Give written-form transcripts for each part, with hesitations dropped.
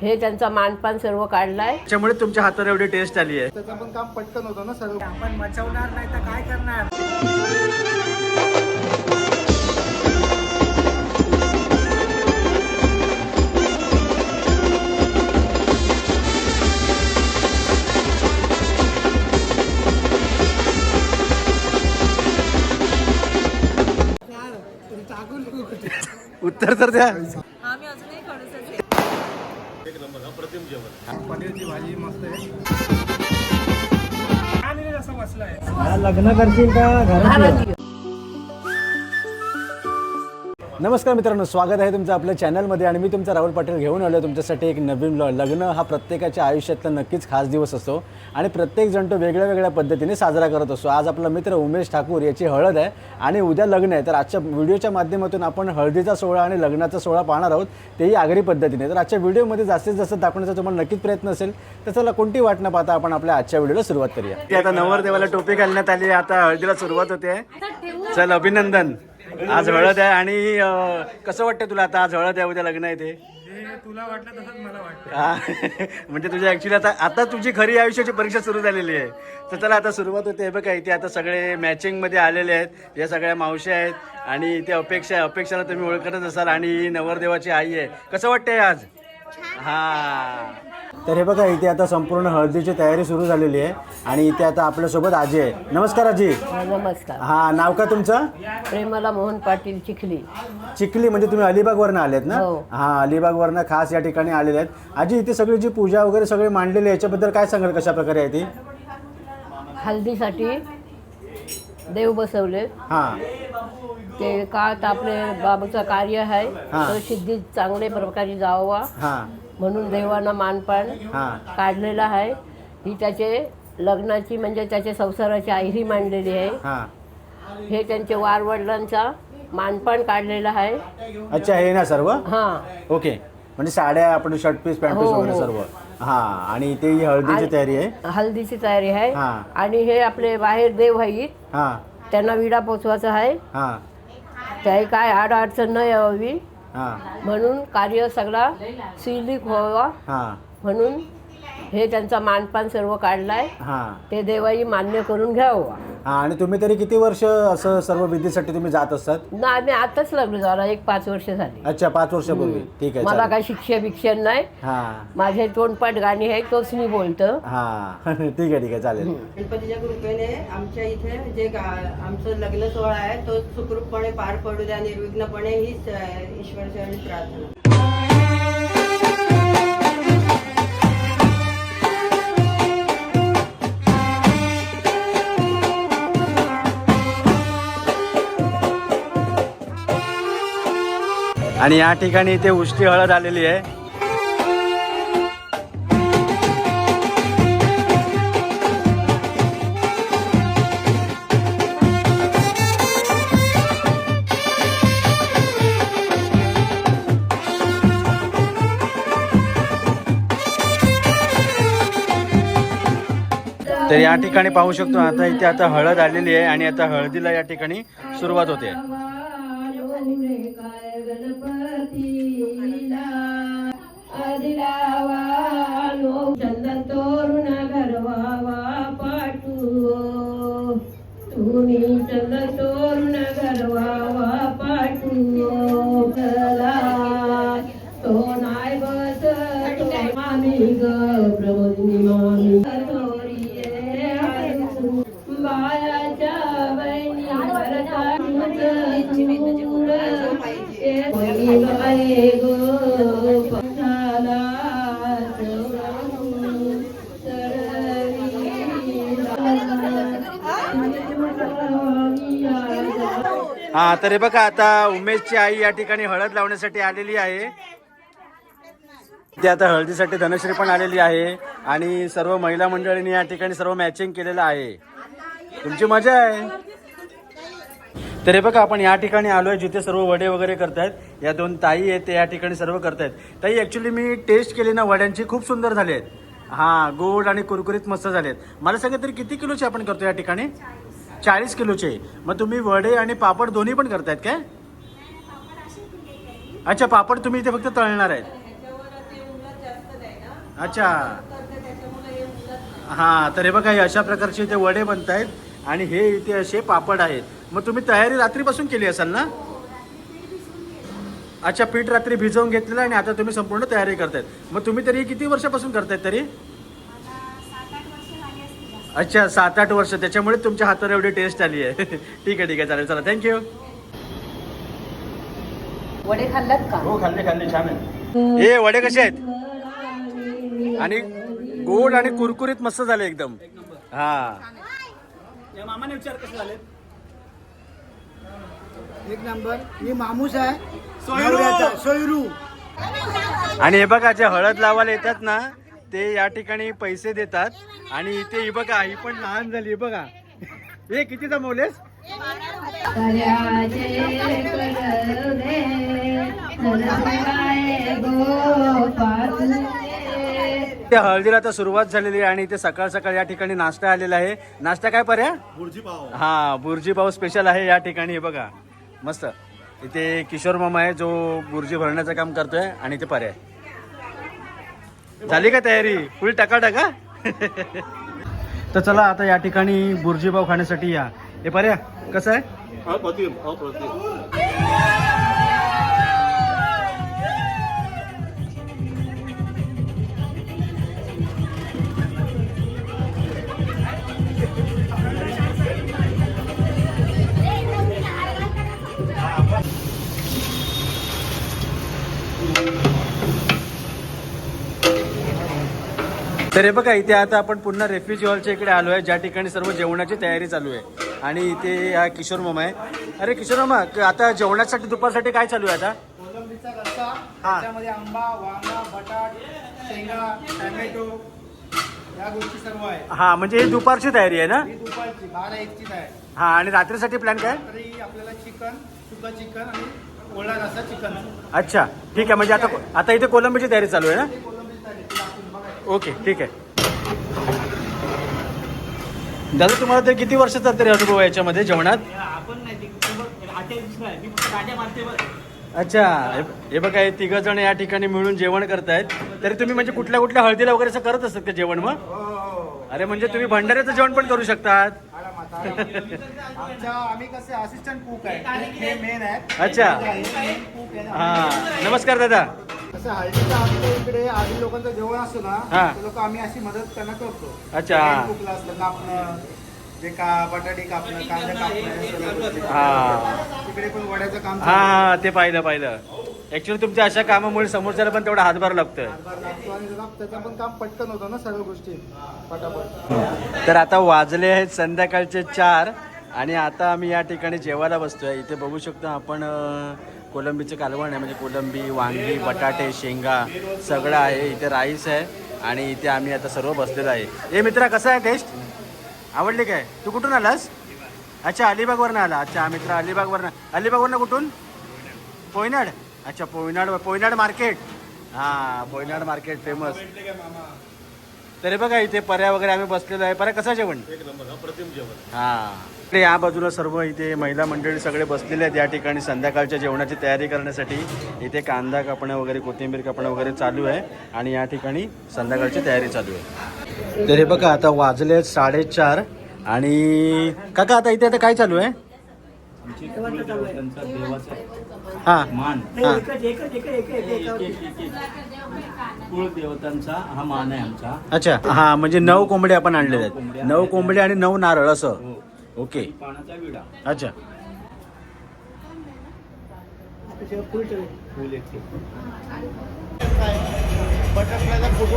हे त्यांचा मानपान सर्व काढलाय. त्याच्यामुळे तुमच्या हातावर एवढी टेस्ट आली आहे. त्याचं पण काम पटकन होतं ना सर्व. आपण मचवणार नाही तर काय करणार. उत्तर तर द्या. आम्ही अजूनही खडूसच आहे. एक नंबर अप्रतिम जेवण. पनीरची भाजी मस्त आहे. आणि असं बसलाय. लग्न करशील का घरात? नमस्कार मित्रांनो, स्वागत आहे तुमचं आपल्या चॅनलमध्ये. आणि मी तुमचा राहुल पाटील घेऊन आलो तुमच्यासाठी एक नवीन ब्लॉग. लग्न हा प्रत्येकाच्या आयुष्यातला नक्कीच खास दिवस असतो आणि प्रत्येक जण तो वेगळ्या वेगळ्या पद्धतीने साजरा करत असतो. आज आपला मित्र उमेश ठाकूर याची हळद आहे आणि उद्या लग्न आहे. तर आजच्या व्हिडिओच्या माध्यमातून आपण हळदीचा सोहळा आणि लग्नाचा सोहळा पाहणार आहोत, तेही आगरी पद्धतीने. तर आजच्या व्हिडिओमध्ये जास्तीत जास्त दाखवण्याचा तुम्हाला नक्कीच प्रयत्न असेल. तर चला कोणती वाट न पाहता आपण आपल्या आजच्या व्हिडिओला सुरुवात करूया. ती आता नवरदेवाला टोपी घालण्यात आली, आता हळदीला सुरुवात होते. चल अभिनंदन. आज हळद आहे आणि कसं वाटतं तुला आता? आज हळद आहे, उद्या लग्न आहे. ते तुला वाटलं तसंच मला वाटतं. म्हणजे तुझ्या ऍक्च्युली आता तुझी खरी आयुष्याची परीक्षा सुरू झालेली आहे. तर चला आता सुरुवात होते. हे बघा इथे आता सगळे मॅचिंग मध्ये आलेले आहेत. या सगळ्या मावश्या आहेत आणि इथे अपेक्षाला तुम्ही ओळखतच असाल आणि नवरदेवाची आई आहे. कसं वाटतंय आज? हा, तर हे बघा इथे आता संपूर्ण हळदीची तयारी सुरू झालेली आहे आणि इथे आता आपल्यासोबत आजी आहे. नमस्कार आजी. नमस्कार. हा, नाव का तुमचं? प्रेमला मोहन पाटील, चिखली. चिखली म्हणजे तुम्ही अलिबागवरनं आलेत ना? हो. हा, अलिबागवरनं खास या ठिकाणी आलेले आहेत. आजी इथे सगळी जी पूजा वगैरे सगळी मांडलेली आहे याच्याबद्दल काय सांगाल, कशा प्रकारे आहे ती? हल्दीसाठी देव बसवले. हा, ते का तर आपले बाबूचं कार्य आहे हा. तर सिद्धी चांगल्या प्रकारे जावा हा, म्हणून देवांना मानपान हा, काढलेला आहे. ही त्याचे लग्नाची म्हणजे त्याच्या संसाराची आयरी मांडलेली आहे. हा. हे त्यांचे वारवडिलांचा मानपान काढलेला आहे. अच्छा, हे ना सर्व? हा, ओके. म्हणजे साड्या, आपण शर्ट पीस, पॅन्ट पीस हो, वगैरे हो. सर्व. हा, आणि ते ही हळदीची तयारी आहे. हल्दीची तयारी आहे. हा. आणि हे आपले बाहेर देव आहेत, हा, त्यांना विडा पोचवायचा आहे. हा, त्याही काय अडचण न यावी हा, म्हणून कार्य सगळा सुरळीत व्हावा हा, म्हणून हे त्यांचा मानपान सर्व काढलाय. हा, ते देवाई मान्य करून घ्यावं. हा. आणि तुम्ही तरी किती वर्ष असं सर्व विधीसाठी तुम्ही जात असतात? ना, आम्ही आताच लग्न झालं, 5 वर्ष झाली. अच्छा, 5 वर्षापूर्वी. ठीक आहे, मला चालेल. काही शिक्षण नाही. हा, माझे तोंडपाठ गाणी आहे, तोच मी बोलतं. हा. ठीक आहे, चालेल. गणपतीच्या कृपेने आमच्या इथे जे आमचं लग्न सोहळा आहे तो सुखरूपपणे पार पडू द्या, निर्विघ्नपणे हीच ईश्वरचरणी प्रार्थना. आणि या ठिकाणी इथे उष्टी हळद आलेली आहे. तर या ठिकाणी पाहू शकतो आता इथे आता हळद आलेली आहे आणि आता हळदीला या ठिकाणी सुरुवात होते. चंदन तोरण गरवावा पाटू, तुम्ही चंदन तोरण गरवावा पाटू. तो नाय बस मामी ग प्रमोदिनी मामी बाळाच्या बहिणी हा, तर हे बघा आता उमेशची आई या ठिकाणी हळद लावण्यासाठी आलेली आहे. ते आता हळदीसाठी धनश्री पण आलेली आहे आणि सर्व महिला मंडळींनी या ठिकाणी सर्व मॅचिंग केलेलं आहे. तुमची मजा आहे. तर हे बघा आपण या ठिकाणी आलोय जिथे सर्व वडे वगैरे करतायत. या 2 ताई आहेत ते या ठिकाणी सर्व करतायत. ताई ऍक्च्युली मी टेस्ट केली ना वड्यांची, खूप सुंदर झाले आहेत. हा, गोड आणि कुरकुरीत मस्त झालेत. मला सांगा तरी किती किलोचे आपण करतो या ठिकाणी? 40 किलोचे. मग तुम्ही वडे आणि पापड दोन्ही पण करतायत काय? अच्छा, पापड तुम्ही इथे फक्त तळणार आहेत. अच्छा हां, तर हे बघा हे अशा प्रकारचे इथे वडे बनत आहेत आणि हे इथे असे पापड आहेत. मग तुम्ही तयारी रात्रीपासून केली असाल ना? अच्छा, पीठ रात्री भिजवून घेतलेलं आणि आता तुम्ही संपूर्ण तयारी करतायत. मग तुम्ही तरी किती वर्षापासून करतायत तरी? अच्छा 7-8 वर्ष, त्याच्यामुळे तुमच्या हातावर एवढी टेस्ट आली आहे. ठीक आहे चालेल, चला थँक्यू. वडे खाल्लात का? हो खाल्ले छान आहे. हे वडे कसे आहेत? आणि गोड आणि कुरकुरीत मस्त झाले एकदम. हा मामाने विचार कसे झाले? एक नंबर. मी मामूस आहे सोयरू. आणि हे बघा जे हळद लावायला येतात ना ते या ठिकाणी पैसे देतात. आणि इथे ही बघा ही पण लहान झाली बघा. हे किती जमवलेस? त्या हळदीला आता सुरुवात झालेली आहे आणि इथे सकाळ सकाळ या ठिकाणी नाश्ता आलेला आहे. नाश्ता काय पर्या? बुर्जी पाव. हा बुर्जी पाव स्पेशल आहे या ठिकाणी. हे बघा मस्त. इथे किशोर मामा आहे जो बुर्जी भरण्याचं काम करतोय आणि इथे पर्या. झाली का तयारी? फुल टकाटका. तर चला आता या ठिकाणी बुर्जी पाव खाण्यासाठी या. हे पर्या कसं आहे? तर हे बघा इथे आता आपण पुन्हा रेफ्युजी हॉलच्या इकडे आलो आहे ज्या ठिकाणी सर्व जेवणाची तयारी चालू आहे. आणि इथे हा किशोर मामा आहे. अरे किशोर मामा आता जेवणासाठी दुपारसाठी काय चालू आहे आता? कोलंबीचा रस्सा, त्याच्यामध्ये आंबा, वांगा, बटाट, शेंगा, टॅमॅटो या गोष्टी सर्व आहे. हा म्हणजे ही दुपारची तयारी आहे ना? ही दुपारची 12-1ची आहे. हा आणि रात्रीसाठी प्लॅन काय? तरी आपल्याला चिकन, सुका चिकन आणि ओला रस्सा चिकन. अच्छा ठीक आहे. म्हणजे आता इथे कोलंबीची तयारी चालू आहे ना? कोलंबीची तयारी आपण बघा. ओके ठीक आहे. दादा तुम्हाला तरी किती वर्षाचा तरी अनुभव आहे याच्यामध्ये जेवणात? आपण नाही दुसरा आहे. मी फक्त गाड्या मारते बघ. अच्छा हे बघा हे तिघ जण या ठिकाणी मिळून जेवण करतायत. तरी तुम्ही म्हणजे कुठल्या कुठल्या हळदीला वगैरे असं करत असतात का जेवण? मग अरे म्हणजे तुम्ही भंडाऱ्याचं जेवण पण करू शकतात. आम्ही कसे असिस्टंट कुक आहे. हे मेन आहे. अच्छा कुक आहे ना. हा नमस्कार दादा. असं हळदीचं आमच्या इकडे आधी लोकांचं जेवण असतं हा. ना ते लोक आम्ही अशी मदत त्यांना करतो. अच्छा. कुकला असतं कापणं, जे का बटाटे कापणं, कांदा कापणं हे सगळ्या गोष्टी. हा तिकडे पण वड्याचं काम हा ते पाहिलं. ऍक्च्युली तुमच्या अशा कामामुळे समोरच्याला पण तेवढा हातभार लागतोय. लागतो आणि त्याचं पण काम पटकन होतं ना सर्व गोष्टी पटापट. तर आता वाजले आहेत संध्याकाळचे 4 आणि आता आम्ही या ठिकाणी जेवायला बसतोय. इथे बघू शकतो आपण कोलंबीचं कालवण आहे म्हणजे कोलंबी, वांगी, बटाटे, शेंगा सगळं आहे. इथे राईस आहे आणि इथे आम्ही आता सर्व बसलेलो आहे. ए मित्रा कसं आहे टेस्ट? आवडली काय? तू कुठून आलास? अच्छा अलिबागवरनं आला. अच्छा मित्र अलिबागवरनं कुठून? पोयनाड. अच्छा पोयनाड मार्केट. हां पोयनाड मार्केट फेमस. तरी बघा इथे पर्या वगैरे आम्ही बसलेलो आहे. पर्या कसं जेवण? हां इकडे या बाजूला सर्व इथे महिला मंडळी सगळे बसलेले आहेत या ठिकाणी संध्याकाळच्या जेवणाची तयारी करण्यासाठी. इथे कांदा कापणं वगैरे कोथिंबीर कापणं वगैरे चालू आहे आणि या ठिकाणी संध्याकाळची तयारी चालू आहे. तर हे बघा आता वाजले आहेत 4:30 आणि काका आता इथे आता काय चालू आहे? हां कुळदेवतांचा हा मान आहे आमचा. अच्छा हां म्हणजे 9 कोंबडे आपण आणलेले आहेत. 9 कोंबडे आणि 9 नारळ असं. ओके पानाचा विडा. अच्छा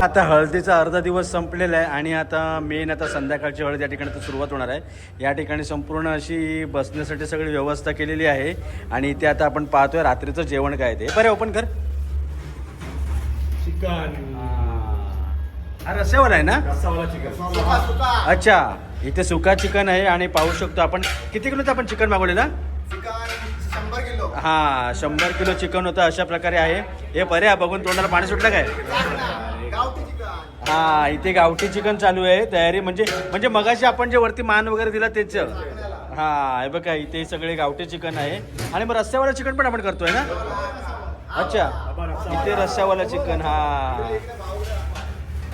आता हळदीचा अर्धा दिवस संपलेला आहे आणि आता मेन आता संध्याकाळची हळद या ठिकाणी सुरुवात होणार आहे. या ठिकाणी संपूर्ण अशी बसण्यासाठी सगळी व्यवस्था केलेली आहे आणि इथे आता आपण पाहतोय रात्रीचं जेवण काय ते. बरं ओपन कर. चिकन हा रस्स्यावाला आहे ना? चिकन. अच्छा इथे सुका चिकन आहे आणि पाहू शकतो आपण. किती किलोचं आपण चिकन मागवलेलं? 100 किलो. हा 100 किलो चिकन होतं. अशा प्रकारे आहे. हे पर्या बघून तोंडाला पाणी सुटलं काय? गावठी चिकन. हा इथे गावठी चिकन चालू आहे तयारी. म्हणजे मगाशी आपण जे वरती मान वगैरे दिला तेच. हा हे बघा इथे सगळे गावठी चिकन आहे. आणि मग रस्स्यावाला चिकन पण आपण करतोय ना? अच्छा इथे रस्स्यावाला चिकन. हा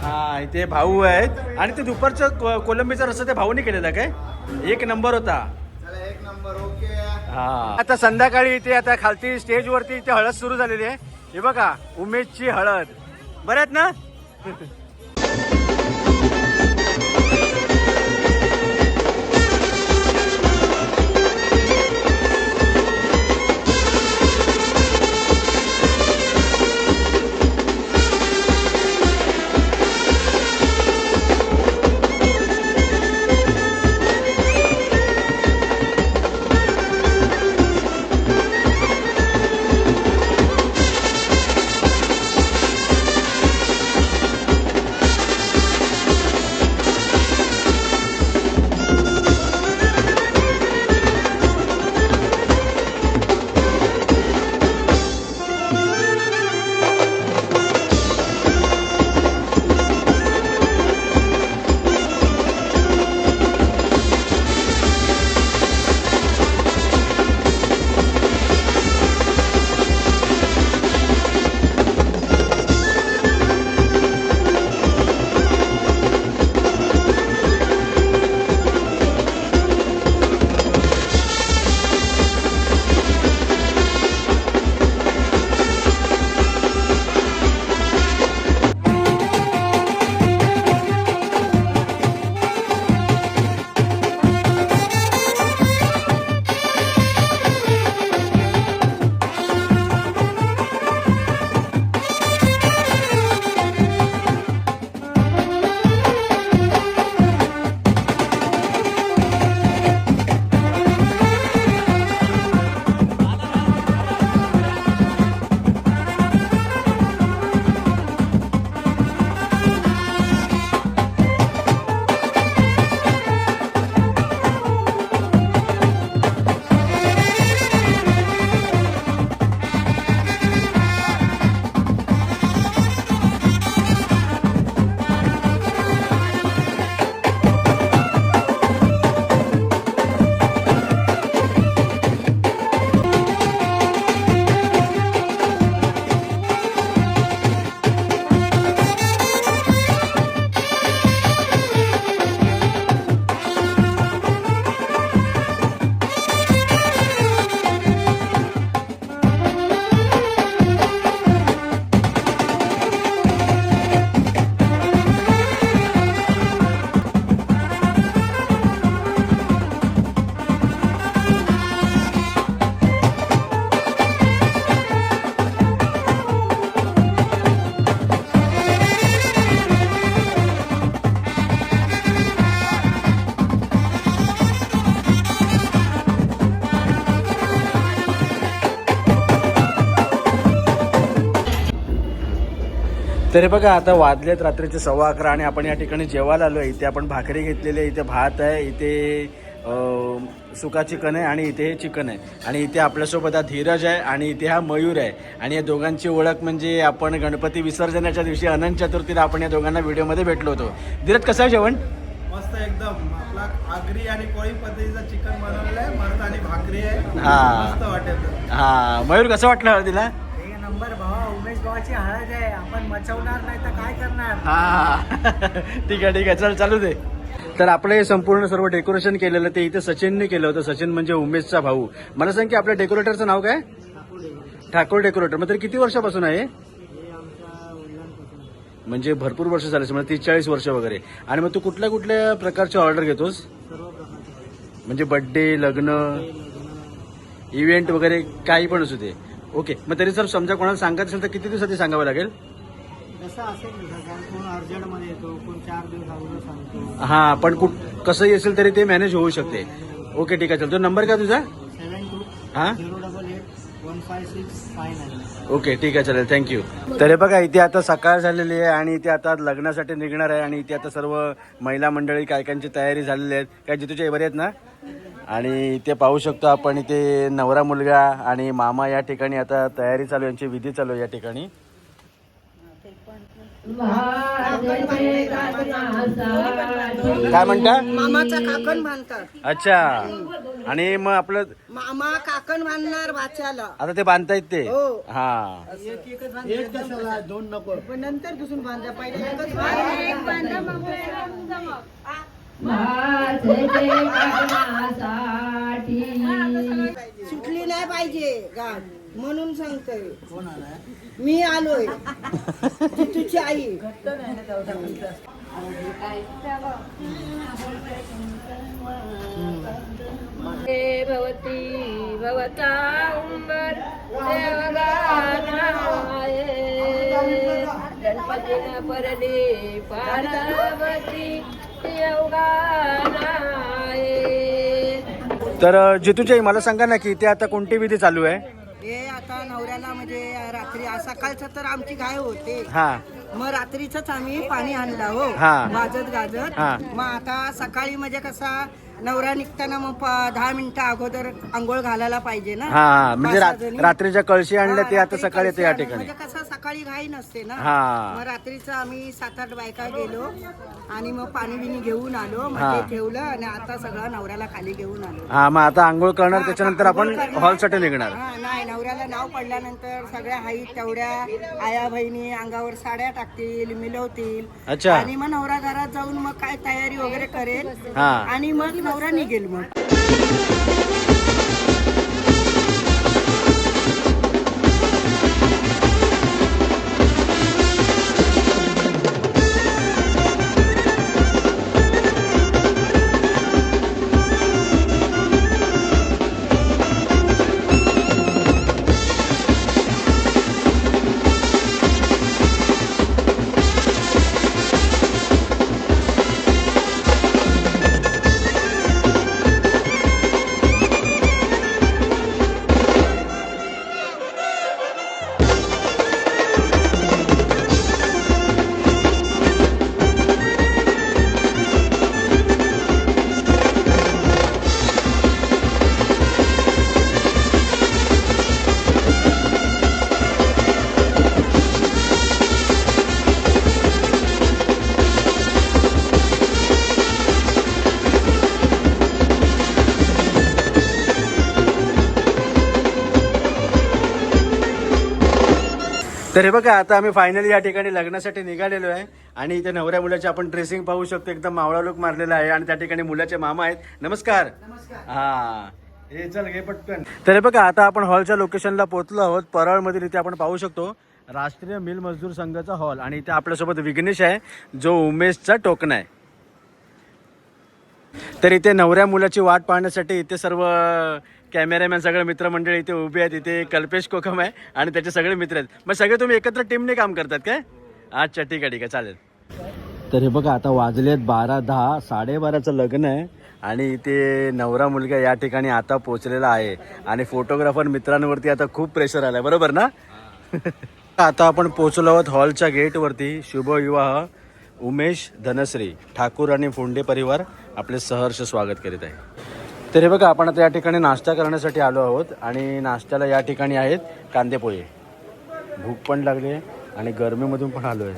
हा इथे भाऊ आहेत आणि ते दुपारचं कोलंबीचा रस्सा त्या भाऊने केलेला काय एक नंबर होता. एक नंबर ओके. हा आता संध्याकाळी इथे आता खालती स्टेजवरती इथे हळद सुरू झालेली आहे. हे बघा उमेशची हळद. बरं आहेत ना. तर हे बघा आता वाजलेत रात्रीचे 11:15 आणि आपण या ठिकाणी जेवायला आलो आहे. इथे आपण भाकरी घेतलेली आहे, इथे भात आहे, इथे सुका चिकन आहे आणि इथे हे चिकन आहे आणि इथे आपल्यासोबत हा धीरज आहे आणि इथे हा मयूर आहे. आणि या दोघांची ओळख म्हणजे आपण गणपती विसर्जनाच्या दिवशी अनंत चतुर्थीला आपण या दोघांना व्हिडिओमध्ये भेटलो होतो. धीरज कसं आहे जेवण? मस्त एकदम. आपला आगरी आणि कोळी पद्धतीचा चिकन बनवलेला आहे, मर्द आणि भाकरी आहे. हा. मस्त वाटेल. हा मयूर कसं वाटलं हळदीला? नंबर भावा, उमेश भावाची हळद आहे, आपण मचवणार नाही तर काय करणार. हा ठीक आहे चल चालू दे. तर आपलं हे संपूर्ण सर्व डेकोरेशन केलेलं ते इथे सचिनने केलं होतं. सचिन म्हणजे उमेशचा भाऊ. मला सांग की आपल्या डेकोरेटरचं नाव काय? ठाकूर डेकोरेटर. मग तरी किती वर्षापासून आहे? म्हणजे भरपूर वर्ष झाले, म्हणजे 30-40 वर्ष वगैरे. आणि मग तू कुठल्या कुठल्या प्रकारची ऑर्डर घेतोस? म्हणजे बर्थडे, लग्न, इव्हेंट वगैरे काही पण असू दे. ओके. मग तरी सर समजा कोणाला सांगायचं असेल तर किती दिवसाची सांगावं लागेल? जसं असेल कोण अर्जंटमध्ये येतो, कोण 4 दिवस अगोदर सांगतो. हा पण कसंही असेल तरी ते मॅनेज होऊ शकते. ओके ठीक आहे. चल तो नंबर काय तुझा? 72081565. ओके ठीक आहे चालेल थँक्यू. तर हे बघा इथे आता सकाळ झालेली आहे आणि इथे आता लग्नासाठी निघणार आहे आणि इथे आता सर्व महिला मंडळी कायकांची तयारी झालेली आहेत. काय जितूच्या बरे आहेत ना? आणि इथे पाहू शकतो आपण इथे नवरा मुलगा आणि मामा या ठिकाणी आता तयारी चालू, यांची विधी चालू या ठिकाणी. काय म्हणता? मामाचा काकण बांधतात. अच्छा. आणि मग आपलं मामा काकण बांधणार भाच्याला. आता ते बांधतायत ते. हो. हा. एक कशाला 2 नको. पण नंतर दुसून बांधा पहिले एकच सुटली नाही पाहिजे गाठ म्हणून सांगतोय. मी आलोय तुझी आई. भवती भवता उंबर देवगानाय गणपतीनं परली पार्वती देवगानाय. तर जितूच्याई मला सांगा ना की इथे आता कोणती विधी चालू आहे? हे आता नवऱ्याला म्हणजे रात्री सकाळचं तर आमची गाय होते. हा. मग रात्रीच आम्ही पाणी आणलं हो हा. गाजत गाजत. हा. मग आता सकाळी म्हणजे कसा नवरा निघताना मग 10 मिनिटं अगोदर आंघोळ घालायला पाहिजे ना. हा म्हणजे 5-6 जणी. रात्रीच्या कळशी आणल्या ते आता रात्री सकाळी येते या कळशी ठिकाणी. म्हणजे कसं सकाळी घाई नसते ना. हा. मग रात्रीचं आम्ही 7-8 बायका गेलो आणि मग पाणी बिणी घेऊन आलो. मग हा. ते ठेवलं आणि आता सगळं नवऱ्याला खाली घेऊन आलो. हा मग आता आंघोळ करणार हा, त्याच्यानंतर आंघोळ आपण करणार. हॉलसाठी निघणार. हा, नाही नवऱ्याला नाव पडल्यानंतर सगळ्या हाई तेवढ्या आया बहिणी अंगावर साड्या टाकतील मिळवतील. अच्छा. आणि मग नवरा घरात जाऊन मग काय तयारी वगैरे करेल. हा. आणि मग नवरा निघेल. मग तर हे बघा आता आम्ही फायनली या ठिकाणी लग्नासाठी निघालेलो आहे आणि इथे नवऱ्या मुलाचे आपण ड्रेसिंग पाहू शकतो. एकदम मावळा लुक मारलेला आहे आणि त्या ठिकाणी मुलाचे मामा आहेत. नमस्कार. हा हे चल घे पटकन. तर हे बघा आता आपण हॉलच्या लोकेशनला पोहोचलो आहोत. परळमधील इथे आपण पाहू शकतो राष्ट्रीय मिल मजदूर संघाचा हॉल आणि इथे आपल्यासोबत विघ्नेश आहे जो उमेशचा टोकन आहे. तर इथे नवऱ्या मुलाची वाट पाहण्यासाठी इथे सर्व कॅमेरामॅन सगळे मित्रमंडळी इथे उभे आहेत. इथे कल्पेश कोकम आहे आणि त्याचे सगळे मित्र आहेत. मग सगळे तुम्ही एकत्र टीमने काम करतात काय? अच्छा ठीक आहे चालेल. तर हे बघा आता वाजले आहेत 12:10. 12:30चं लग्न आहे आणि इथे नवरा मुलगा या ठिकाणी आता पोहोचलेला आहे आणि फोटोग्राफर मित्रांवरती आता खूप प्रेशर आलाय. बरोबर ना? आता आपण पोहोचलो आहोत हॉलच्या गेटवरती. शुभविवाह उमेश धनश्री ठाकूर आणि फोंडे परिवार आपले सहर्ष स्वागत करीत आहे. तर हे बघा आपण आता या ठिकाणी नाश्ता करण्यासाठी आलो आहोत आणि नाश्त्याला या ठिकाणी आहेत कांदे पोहे. भूक पण लागली आहे आणि गरमीमधून पण आलो आहे.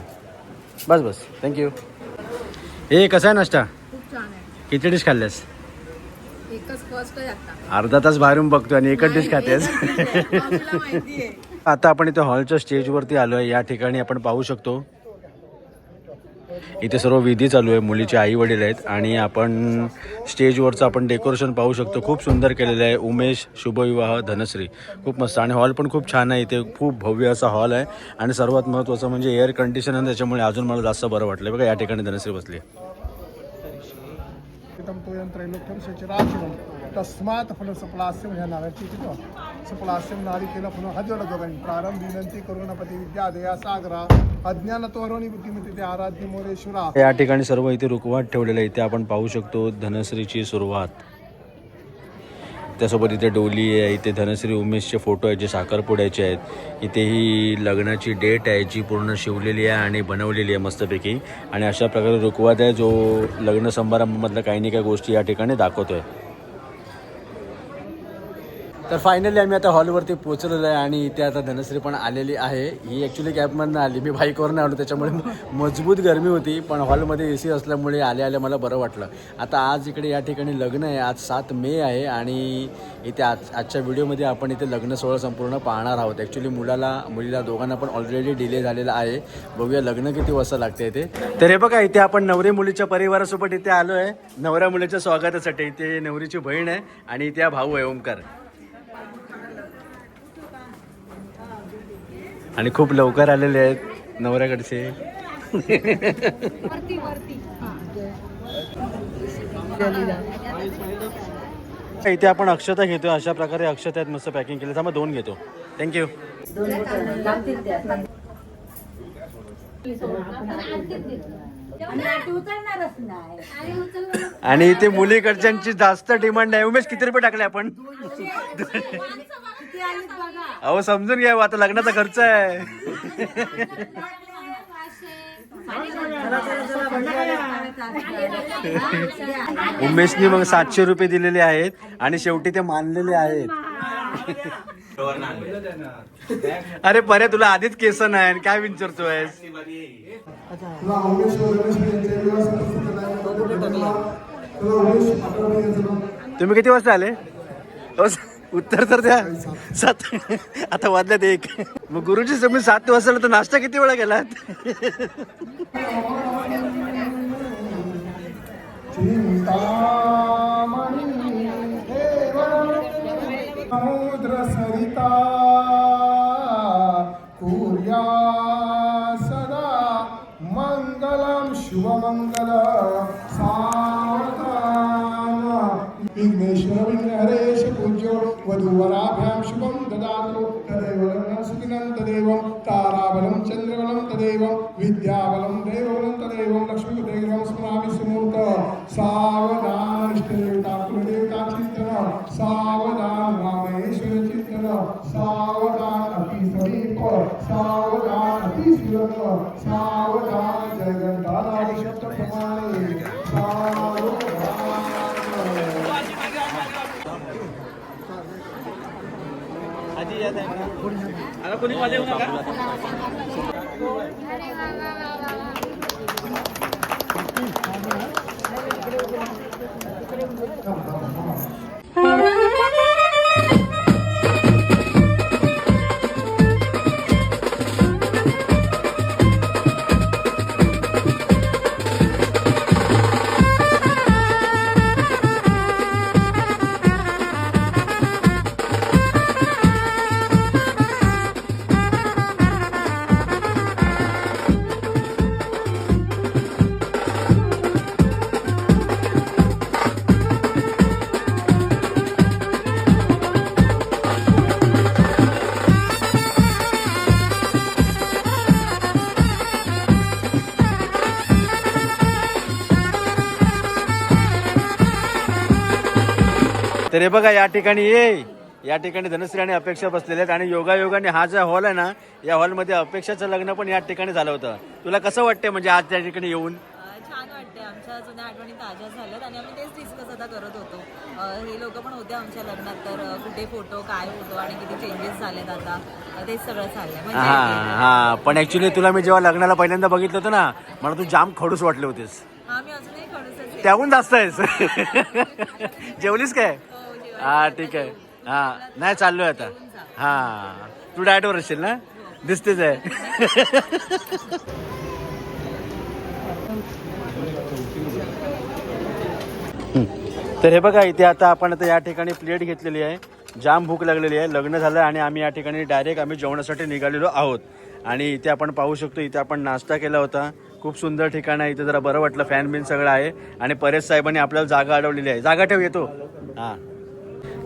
बस बस थँक्यू. हे कसा आहे नाश्ता? खूप छान आहे. किती डिश खाल्ल्यास? एकच फर्स्ट आहे आता. अर्धा तास बाहेरून बघतो आणि एकच डिश खातेस. मावशीला माहिती आहे. आता आपण इथे हॉलच्या स्टेजवरती आलो आहे. या ठिकाणी आपण पाहू शकतो इथे सर्व विधी चालू आहे. मुलीचे आई वडील आहेत आणि आपण स्टेजवरचं आपण डेकोरेशन पाहू शकतो. खूप सुंदर केलेलं आहे. उमेश शुभविवाह धनश्री खूप मस्त आणि हॉल पण खूप छान आहे. इथे खूप भव्य असा हॉल आहे आणि सर्वात महत्त्वाचं म्हणजे एअर कंडिशन आहे. त्याच्यामुळे अजून मला जास्त बरं वाटलं. बघा या ठिकाणी धनश्री बसली. तस्मात फल सपलास्यम ह्या नावाची सपलास्यम नारी केलं पुन्हा हजवड दोघांनी प्रारंभ विनंती करुणापती विद्या दया सागरा अज्ञान तोरणी बुद्धिमती ते आराध्य मोरेश्वरा. या ठिकाणी सर्व इथे रुकवात ठेवलेलं आहे. इथे आपण पाहू शकतो धनश्रीची सुरुवात. त्यासोबत इथे डोली आहे. इथे धनश्री उमेशचे फोटो आहेत जे साखरपुड्याचे आहेत. इथे ही लग्नाची डेट आहे जी पूर्ण शिवलेली आहे आणि बनवलेली आहे मस्तपैकी आणि अशा प्रकारे रुकवात आहे जो लग्न समारंभामधल्या काही ना काही गोष्टी या ठिकाणी दाखवतोय. तर फायनली आम्ही आता हॉलवरती पोहोचलेलो आहे आणि इथे आता धनश्री पण आलेली आहे. ही ॲक्च्युली कॅबमधनं आली, मी बाईकवरून आलो त्याच्यामुळे मजबूत गरमी होती, पण हॉलमध्ये AC असल्यामुळे आले मला बरं वाटलं. आता आज इकडे या ठिकाणी लग्न आहे, आज 7 मे आहे आणि इथे आजच्या व्हिडिओमध्ये आपण इथे लग्न सोहळा संपूर्ण पाहणार आहोत. ॲक्च्युली मुलीला दोघांना पण ऑलरेडी डिले झालेला आहे. बघूया लग्न किती वाजता लागते इथे. तर हे बघा इथे आपण नवरी मुलीच्या परिवारासोबत इथे आलो आहे नवऱ्या मुलीच्या स्वागतासाठी. इथे नवरीची बहीण आहे आणि इथे भाऊ आहे ओमकार. आणि खूप लवकर आलेले आहेत नवऱ्याकडचे. इथे आपण अक्षता घेतो. अशा प्रकारे अक्षता आहेत, मस्त पॅकिंग केले. थांबा 2 घेतो. थँक्यू. आणि इथे मुलीकडच्यांची जास्त डिमांड आहे. उमेश किती रुपये टाकले आपण? अहो समजून घ्या, आता लग्नाचा खर्च आहे. उमेशनी मग 700 रुपये दिलेले आहेत आणि शेवटी ते मानलेले आहेत. अरे पर्या तुला आधीच केस नाही काय विचारतोय? तुम्ही किती वाजता आले? उत्तर तर द्या. 7. आता वाजल्यात 1. मग गुरुजी तुम्ही 7 वाजता तर नाश्ता किती वेळा केलात? समुद्र सरिता कुर्या सदा मंगलम शुभमंगल सावधान विघ्नेश्वर विघ्नहरेश पूज्यो वधूवराभ्यां शुभं ददातु तदेव लग्नं सुखिनं तदेवं ताराबलं चंद्रबलं तदेवं विद्याबलं देवबलं तदेवं लक्ष्मीदेवं स्मरामि सुमूर्त सावधान इष्टदेवता कुलदेवता चिंतन सावधान रामेश्वर चिंतन सावधान अति समीप सावधान अति सुलभ सावधान जयगंधानाद शब्द प्रमाणे सावधान. आता कोणी मध्ये येऊ नका. तर हे बघा या ठिकाणी धनश्री आणि अपेक्षा बसलेल्या आहेत आणि योगायोगाने हा जो हॉल आहे ना, या हॉलमध्ये अपेक्षाचं लग्न पण या ठिकाणी झालं होतं. तुला कसं वाटतंय म्हणजे आज त्या ठिकाणी येऊन? छान वाटते. आमच्या जुन्या आठवणी ताज्या झाल्यात आणि आम्ही तेच डिस्कस आता करत होतो. हे लोक पण होते आमच्या लग्नात, तर कुठे फोटो काय होतो आणि किती चेंजेस झालेत आता तेच सगळं चाललंय. हा पण ऍक्च्युली तुला मी जेव्हा लग्नाला पहिल्यांदा बघितलं होतं ना, मला तू जाम खडूस वाटले होतेस. हा मी अजूनही खडूसच. त्याहून जास्त आहेस. जेवलीस काय? हा ठीक आहे. हा नाही चाललोय आता. हा तू डाएटवर असशील ना, दिसतेच आहे. तर हे बघा इथे आता आपण आता या ठिकाणी प्लेट घेतलेली आहे. जाम भूक लागलेली आहे. लग्न झालं आणि आम्ही या ठिकाणी डायरेक्ट आम्ही जेवणासाठी निघालेलो आहोत. आणि इथे आपण पाहू शकतो, इथे आपण नाश्ता केला होता. खूप सुंदर ठिकाण आहे. इथे जरा बरं वाटलं, फॅन बिन सगळं आहे आणि परेश साहेबांनी आपल्याला जागा अडवलेली आहे. जागा ठेव येतो. हां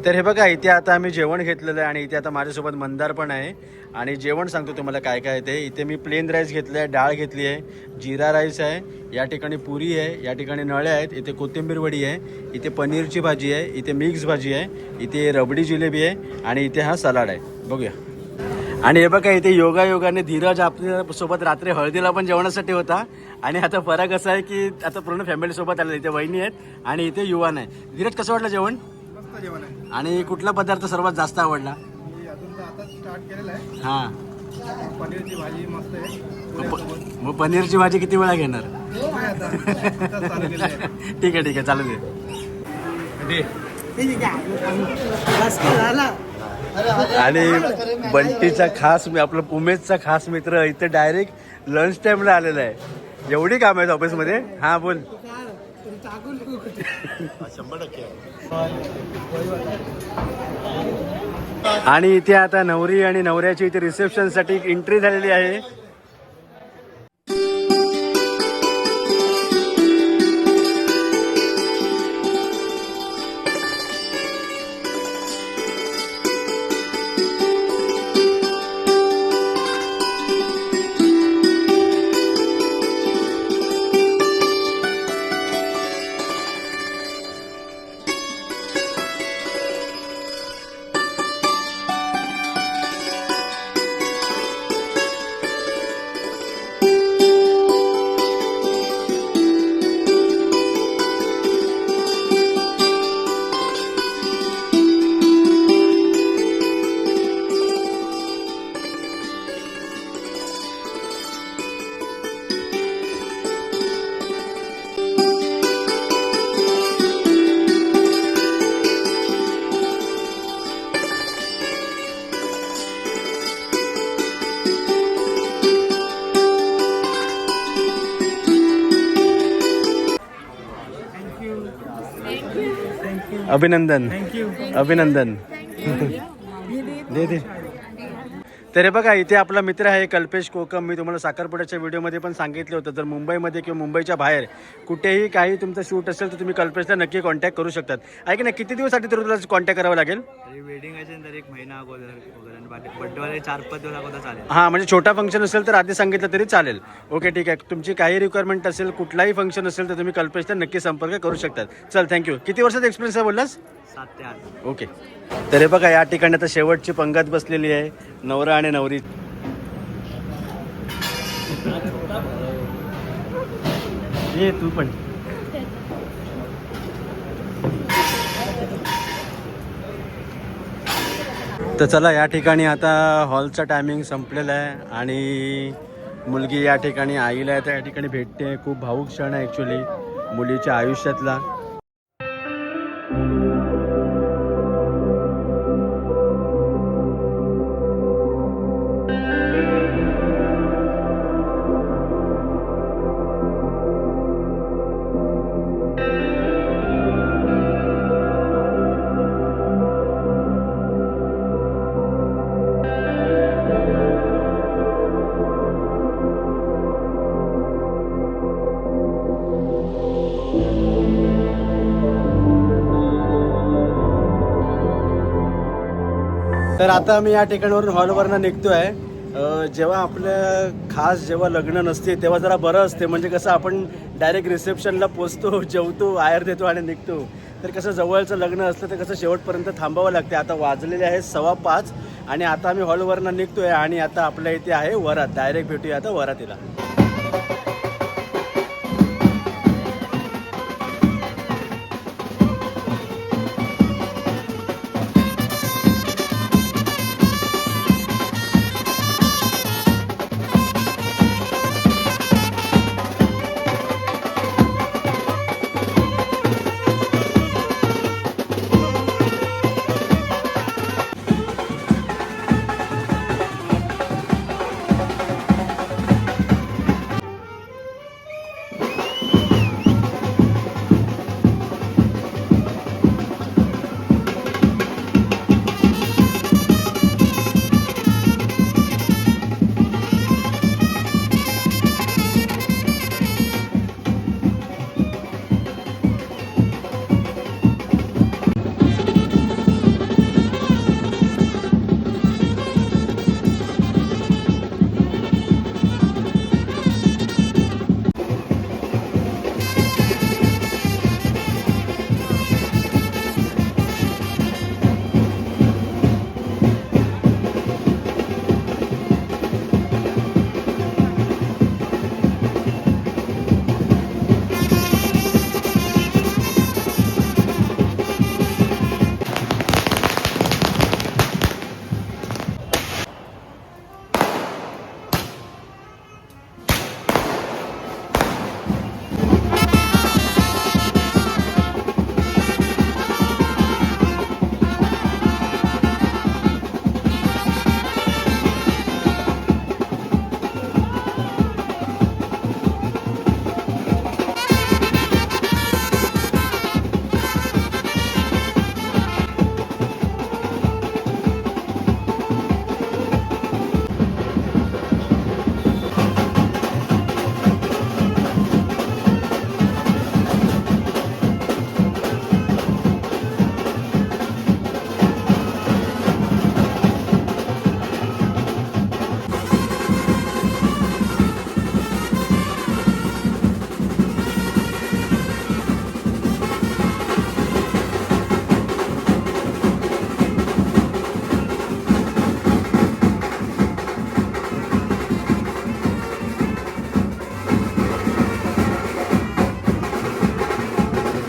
तर हे बघा इथे आता आम्ही जेवण घेतलेलं आहे आणि इथे आता माझ्यासोबत मंदार पण आहे आणि जेवण सांगतो तुम्हाला काय काय ते. इथे मी प्लेन राईस घेतलं आहे, डाळ घेतली आहे, जिरा राईस आहे, या ठिकाणी पुरी आहे, या ठिकाणी नळे आहेत, इथे कोथिंबीर वडी आहे, इथे पनीरची भाजी आहे, इथे मिक्स भाजी आहे, इथे रबडी जिलेबी आहे आणि इथे हा सलाड आहे. बघूया. आणि हे बघा इथे योगायोगाने धीरज आपल्यासोबत रात्री हळदीला पण जेवणासाठी होता आणि आता फरक असा आहे की आता पूर्ण फॅमिलीसोबत आलं. इथे वहिनी आहेत आणि इथे युवान आहे. धीरज कसं वाटलं जेवण? मस्त जेवण आहे. आणि कुठला पदार्थ सर्वात जास्त आवडला? मी अजून तर आता स्टार्ट केलेलं आहे. हां, पनीरची भाजी मस्त आहे. पुऱ्यासोबत. मग पनीरची भाजी किती वेळा घेणार? नाही आता आताच चालू केलं आहे. ठीक आहे चालेल. आणि बंटीचा खास आपलं उमेशचा खास मित्र इथे डायरेक्ट लंच टाइमला आलेला आहे. एवढी काम आहेत ऑफिसमध्ये. हां बोल. 100%. आणि इथे आता नवरी आणि नवऱ्याची इथे रिसेप्शनसाठी एंट्री झालेली आहे. अभिनंदन. अभिनंदन. दे. तर हे बघा इथे आपला मित्र आहे कल्पेश कोकम. मी तुम्हाला साखरपुड्याच्या व्हिडिओमध्ये पण सांगितलं होतं, जर मुंबईमध्ये किंवा मुंबईच्या बाहेर कुठेही काही तुमचं शूट असेल तर तुम्ही कल्पेशला नक्की कॉन्टॅक्ट करू शकतात. ऐक ना, किती दिवसासाठी तर तुला कॉन्टॅक्ट करावं लागेल? वेडिंग असेल तर 1 महिना अगोदर वगैरे, बर्थडे 4-5 दिवस अगोदर चालेल. हां, म्हणजे छोटा फंक्शन असेल तर आधी सांगितलं तरी चालेल. ओके ठीक आहे. तुमची काही रिक्वायरमेंट असेल, कुठलाही फंक्शन असेल तर तुम्ही कल्पेशला नक्की संपर्क करू शकतात. चल थँक्यू. किती वर्षाचा एक्सपिरियन्स आहे बोललास? 7 ते 8. ओके. तर हे बघा या ठिकाणी आता शेवटची पंगत बसलेली आहे, नवरा आणि नवरी. ये तू पण. तर चला या ठिकाणी आता हॉलचा टायमिंग संपलेला आहे आणि मुलगी या ठिकाणी आईला आहे, त्या ठिकाणी भेटते. खूप भावूक क्षण आहे ॲक्च्युली मुलीच्या आयुष्यातला. तर आता मी या ठिकाणावरून हॉलवरनं निघतो आहे. जेव्हा आपलं खास जेव्हा लग्न नसते तेव्हा जरा बरं असते, म्हणजे कसं आपण डायरेक्ट रिसेप्शनला पोचतो, जेवतो, आयर देतो आणि निघतो. तर कसं जवळचं लग्न असलं तर कसं शेवटपर्यंत थांबावं लागते. आता वाजलेले आहे 5:15 आणि आता आम्ही हॉलवरनं निघतो आहे आणि आता आपल्या इथे आहे वरात. डायरेक्ट भेटूया आता वरातीला.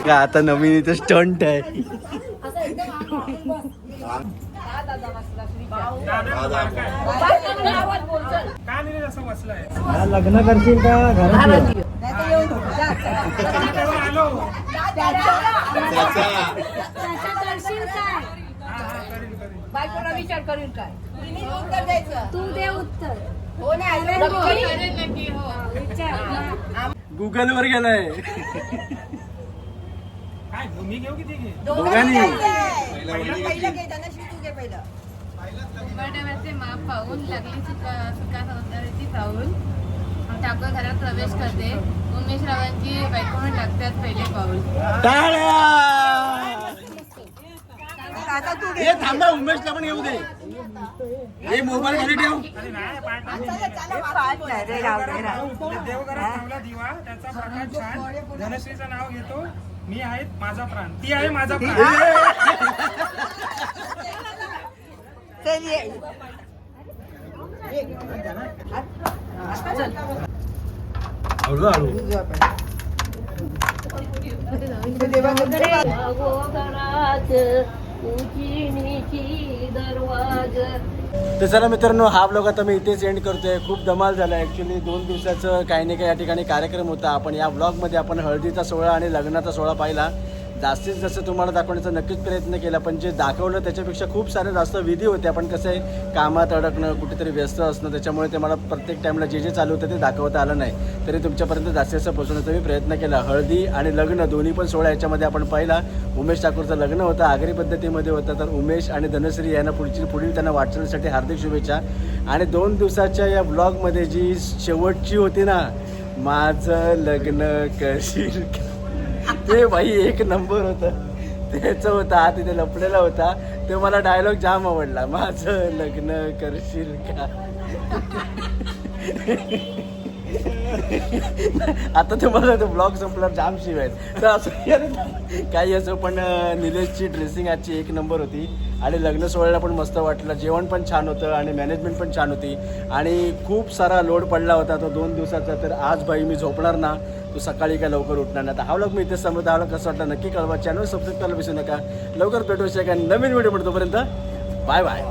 का आता नवीन इथे स्टंट आहे. लग्न करशील का घरात बायकोला विचार करील काय तू दे उत्तर गुगल वर गेलाय काय मी घेऊ किती घे दोघांनी. उंबरठ्यावरचे माप पाहून लागली सुका सौंदर्याची पाहून ठाकूर घरात प्रवेश करते. उमेश रावांची बायकोने टाकतात पहिले पाऊल. टाळ्या. हे थांबा, उमेशला पण येऊ दे. हे मोबाईल खाली ठेव. देवघरात ठेवला दिवा त्याचा प्रकाश छान. धनश्रीचं नाव घेतो मी आहे माझा प्राण. ती आहे माझा प्राण. हळूहळू. तर चला मित्रांनो, हा ब्लॉग आता मी इथेच एंड करतोय. खूप धमाल झाला. ॲक्च्युली 2 दिवसाचं काही नाही काही या ठिकाणी कार्यक्रम होता. आपण या ब्लॉगमध्ये आपण हळदीचा सोहळा आणि लग्नाचा सोहळा पाहिला. जास्तीत जास्त तुम्हाला दाखवण्याचा नक्कीच प्रयत्न केला, पण जे दाखवलं त्याच्यापेक्षा खूप सारे जास्त विधी होते. आपण कसं आहे, कामात अडकणं, कुठेतरी व्यस्त असणं, त्याच्यामुळे ते मला प्रत्येक टाईमला जे चालू होतं ते दाखवता आलं नाही. तरी तुमच्यापर्यंत जास्तीत जास्त पोहोचण्याचा मी प्रयत्न केला. हळदी आणि लग्न दोन्ही पण सोहळा याच्यामध्ये आपण पाहिला. उमेश ठाकूरचं लग्न होतं, आगरी पद्धतीमध्ये होतं. तर उमेश आणि धनश्री यांना पुढील त्यांना वाटचालीसाठी हार्दिक शुभेच्छा. आणि 2 दिवसाच्या या ब्लॉगमध्ये जी शेवटची होती ना, माझं लग्न करशील का, ते बाई एक नंबर होतं. त्याचं होता हा तिथे लपलेला होता. ते मला डायलॉग जाम आवडला, माझं लग्न करशील का. आता तुम्हाला तो ब्लॉग संपल्यावर जाम शिव आहेत. तर असं काही असो, पण निलेशची ड्रेसिंग आजची एक नंबर होती. आणि लग्न सोहळ्याला पण मस्त वाटलं. जेवण पण छान होतं आणि मॅनेजमेंट पण छान होती. आणि खूप सारा लोड पडला होता तो 2 दिवसाचा. तर आज बाई मी झोपणार ना, तू सकाळी काय लवकर उठणार नाही. आता हा व्लॉग मी इथे समजता. हा व्लॉग कसं वाटलं नक्की कळवा. चॅनल सबस्क्राईब करायला विसरू नका. लवकर भेटू एका नवीन व्हिडिओ. तोपर्यंत बाय बाय.